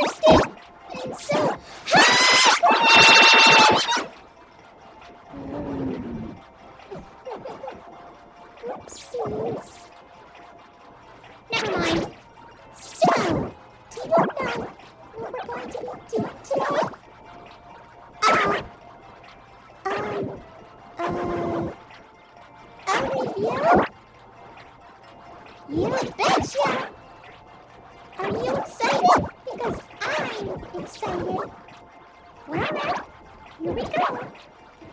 interesting. And so... Oopsies. Never mind. So, do you know what we're going to be doing today? A review? You betcha! Are you excited? Because I'm excited. Well, now, here we go.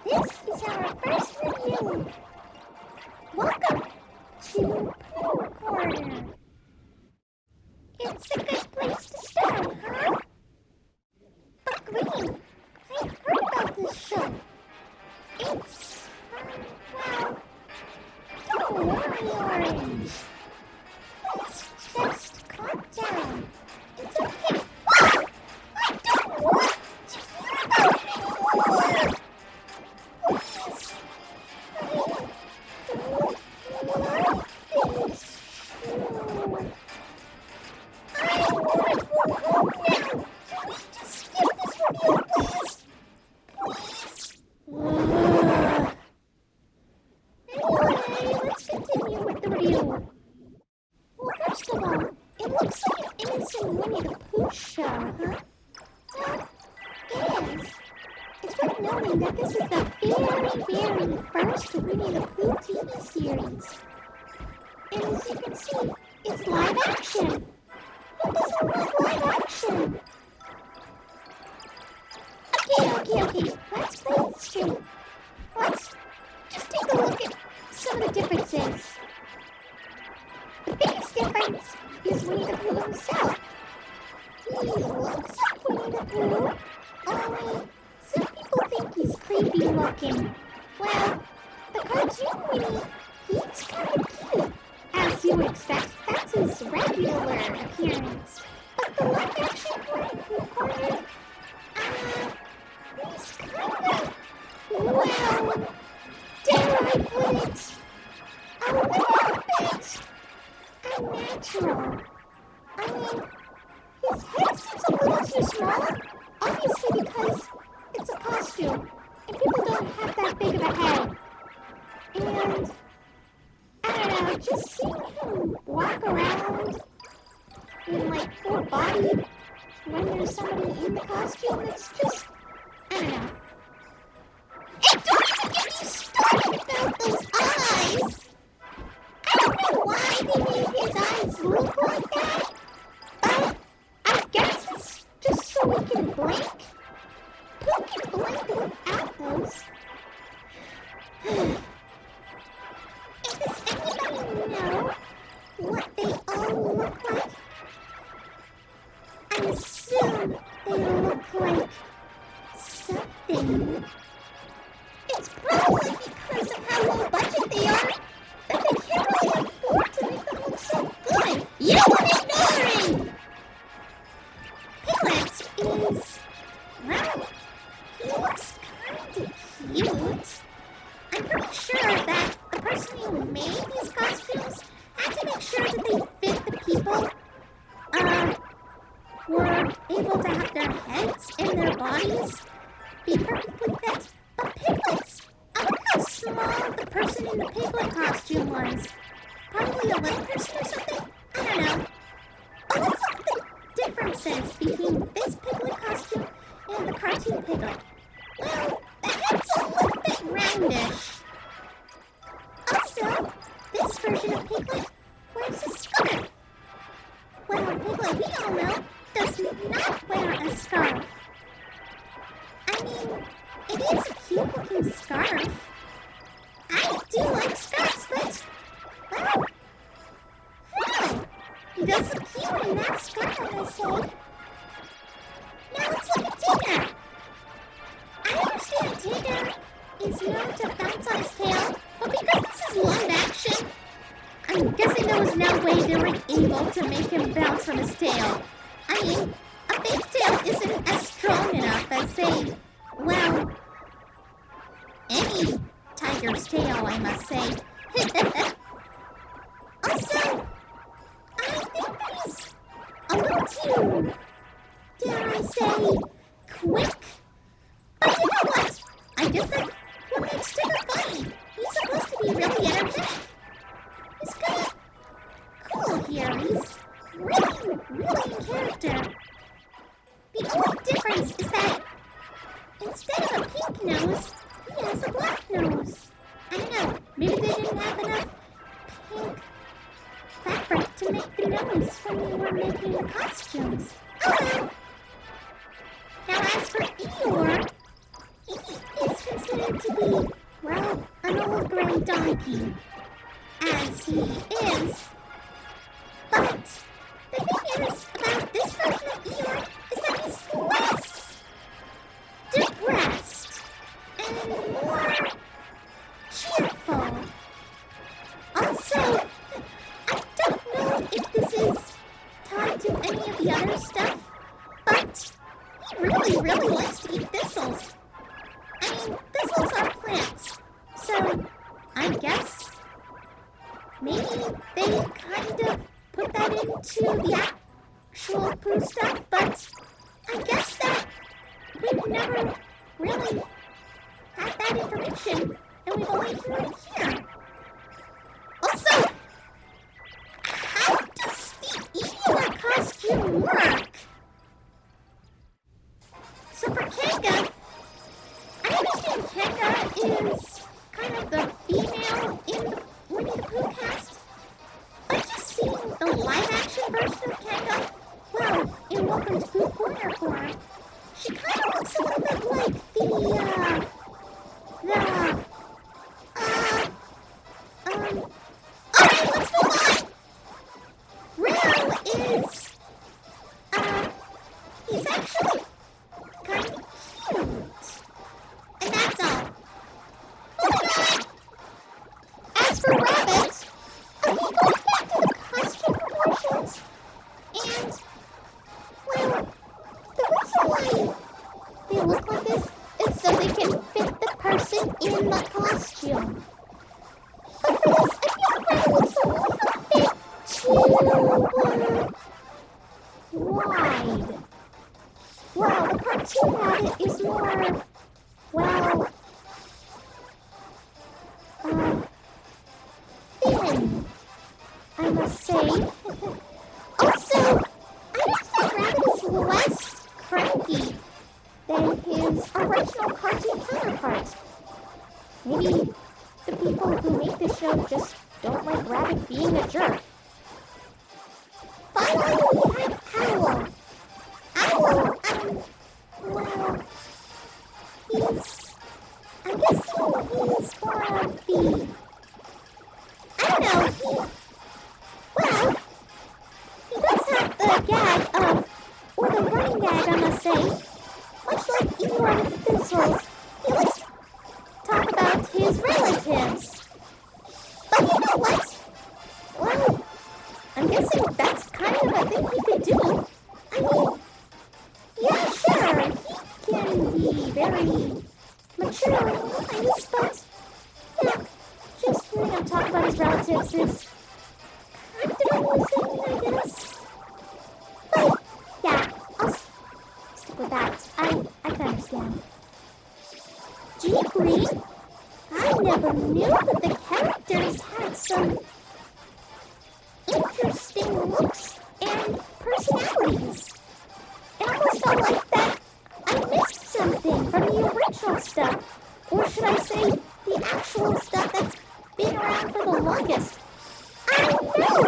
This is our first review. Welcome to Pooh Corner. It's a good place to start, huh? But Green, I've heard about this show. It's, well, don't worry, Orange. Let's just calm down. It's okay. Ah! I don't want to hear about it anymore. Please. I don't like this show. I want to go home now. Can we just skip this review, please? Please. Anyway, let's continue with the review. Well, first of all, it looks like an innocent Winnie the Pooh show, huh? Well, it is. It's worth noting that this is the very first Winnie the Pooh TV series. And as you can see, it's live action. Who doesn't like live action? Okay. Let's play it straight. Let's just take a look at some of the differences. The biggest difference is Winnie the Pooh himself. He looks like Winnie the Pooh, only some people think he's creepy looking. Well, the cartoon Winnie, he's kind of cute. As you would expect, that's his regular appearance. But the live action Pooh Corner, he's kind of, well, dare I put it, a little bit unnatural. I mean, his head seems a little too small, obviously because it's a costume, and people don't have that big of a head. And, I don't know, just seeing him walk around in, like, full body when there's somebody in the costume, it's just, I don't know. And don't even get me started about those eyes! I don't know why they made his eyes look like that, but I guess it's just so we can blink. Who can blink without those? And does anybody know what they all look like? I assume they look like something. It's probably because of how low budget they are that they can't really afford to make them look so good. You are ignoring! Piglet is, well, he looks kind of cute. I'm pretty sure that the person who made these costumes had to make sure that they fit the people, were able to have their heads and their bodies be perfectly fit. But Piglets, I wonder how small the person in the Piglet costume was. Probably a little person or something? I don't know. But let's look at the differences between this Piglet costume and the cartoon Piglet. Well, the head's a little bit roundish. Also, this version of Piglet wears a scarf. Well, Piglet, we all know, does not wear a scarf. I mean, it is a cute-looking scarf. I do like scarves, but, well, he does look cute in that scarf, I must say. Now let's look at Tigger. I understand Tigger is known to bounce on his tail, but because this is live action, I'm guessing there was no way they were able to make him bounce on his tail. I mean, a fake tail isn't as strong enough as, say, well, any tiger's tail, I must say. Also, I think that he's a little too dare I say, quick. But you know what? I guess that's what makes Sticker funny. He's supposed to be really energetic. He's kind of cool here. He's really in character. The only difference is that instead of a pink nose, he has a black nose. I don't know, maybe they didn't have enough pink fabric to make the nose when they were making the costumes. Oh well. Now as for Eeyore, he is considered to be, well, an old gray donkey, as he is. But the thing is about this version of Eeyore is that he's less depressed and more cheerful. Also, I don't know if this is tied to any of the other stuff, but he really likes to eat thistles. I mean, thistles are plants, so I guess maybe they kind of put that into the actual Pooh stuff, but I guess that we've never really had that information, and we've only heard it here. Also, how does the Eeyore costume work? So for Kanga, I understand Kanga is kind of the female in the Winnie the Pooh cast. But just seeing the live-action version of Kanga, well, in Welcome to Pooh Corner form, she kind of looks a little bit like the, okay, let's move on! Rio is, he's actually kind of cute. And that's all. Moving on! As for Rabbit, going back to the costume proportions, and, well, the reason why they look like this is so they can fit the person in the costume. But for this, I feel like Rabbit looks a little bit too wide. Well, the cartoon Rabbit is more, well, thin, I must say. Also, I noticed that Rabbit is less cranky than his original cartoon counterpart. Maybe the people who make the show just don't like Rabbit being a jerk. Finally, we have Owl. Owl, well, I'm guessing he's more of the, I don't know, he does have the gag of, or the running gag, I must say, much like Eeyore with the thistles. He likes to talk about his relatives. But you know what? Well, I'm guessing that's kind of a thing he could do. I mean, yeah, sure, he can be very mature and nice, but, yeah, just hearing him talk about his relatives is kind of amusing, I guess. But, yeah, I'll stick with that. I can understand. Gee, Green, I never knew that the characters had some interesting looks and personalities. It almost felt like that I missed something from the original stuff. Or should I say, the actual stuff that's been around for the longest. I know.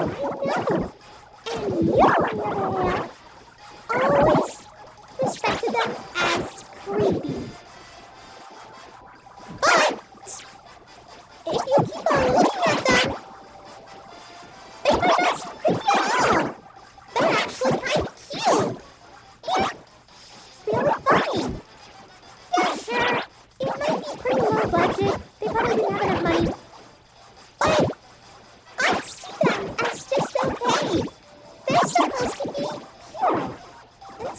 And you, on the other hand, always respected them as creepy. But if you keep on looking at them, they might not seem creepy at all. They're actually kind of cute. And really funny. Yeah, sure, it might be pretty low budget. They probably didn't have enough money. But I see them as just okay. They're supposed to be pure. And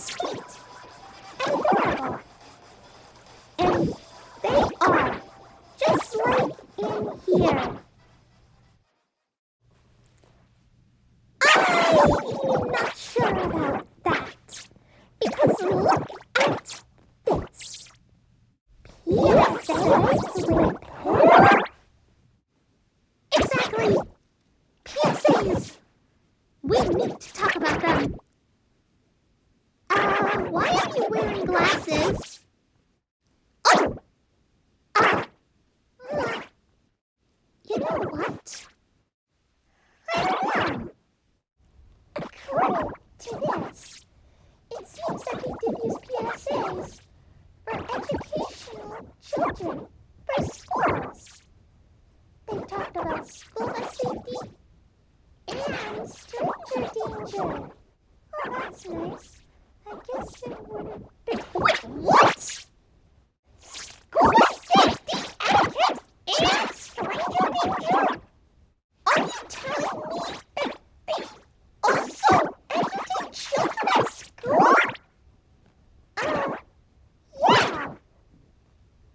why are you wearing glasses? Oh! You know what? I don't know. According to this, it seems that he did use PSAs for educational children for schools. They talked about school bus safety and stranger danger. Oh, that's nice. I guess it wouldn't be... Wait, what? School safety, etiquette, and stranger danger? Are you telling me that they also educate children at school? Yeah.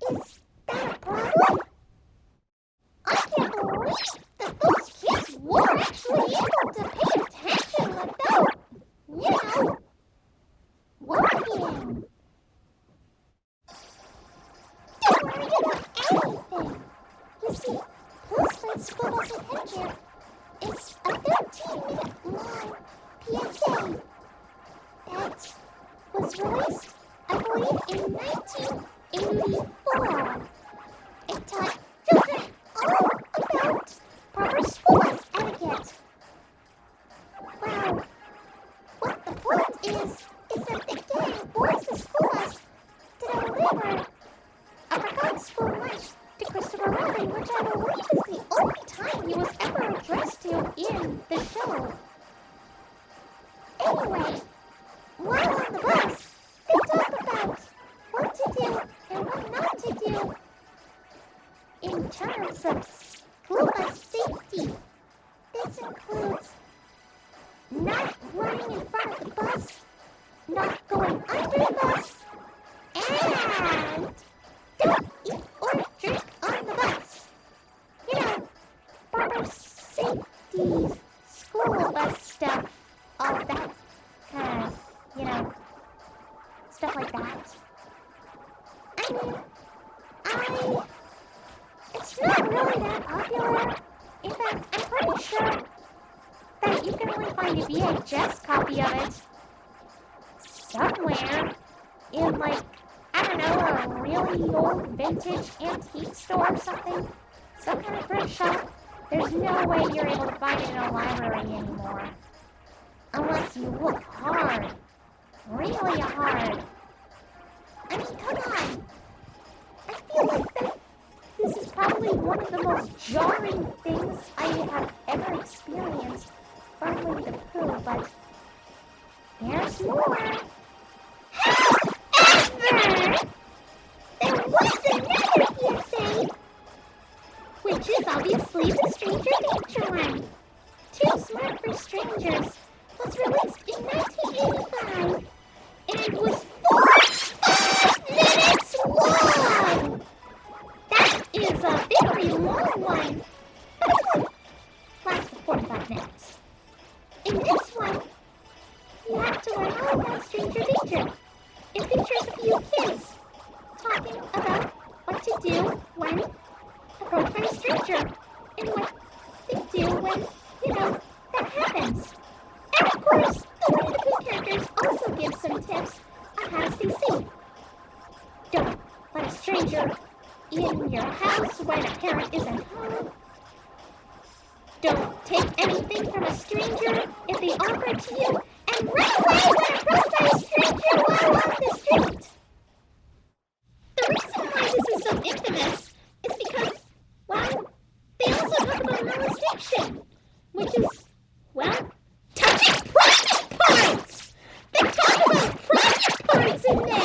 Is that a problem? I can't believe that those kids were actually able to pay attention without, worrying. Don't worry about anything. You see, Pooh's School Bus Adventure is a 13-minute long PSA that was released, I believe, in 1984. It taught children all about proper school bus etiquette. Wow. What the point is that they gave boys the school bus to deliver a forgotten school lunch to Christopher Robin, which I believe is the only time he was ever addressed to in the show. Anyway, while on the bus, they talk about what to do and what not to do in terms of school bus safety. This includes not running in front of the bus, not going under the bus, and don't eat or drink on the bus. Proper safety, school bus stuff, all of that kind of, stuff like that. I mean, it's not really that popular. In fact, I'm pretty sure that you can only find a VHS copy of it somewhere in, I don't know, a really old vintage antique store or something. Some kind of thrift shop. There's no way you're able to find it in a library anymore. Unless you look hard. Really hard. I mean, come on. I feel like that this is probably one of the most jarring things I have ever experienced from Winnie the Pooh, but there's more. However, there was another PSA, which is obviously the Stranger Danger one. Too Smart for Strangers was released in 1985 and was 45 minutes long. That is a very long one, but it would last 45 minutes. In this one, you have to learn all about Stranger Danger. It features a few kids talking about what to do when approached by a stranger and what to do when, that happens. And of course, the Winnie the Pooh characters also give some tips on how to stay safe. Don't let a stranger in your house when a parent isn't home. Don't take anything from a stranger if they offer it to you, and run away when approached by a stranger while on the street. The reason why this is so infamous is because, they also talk about molestation, which is, touching private parts! They talk about private parts in there!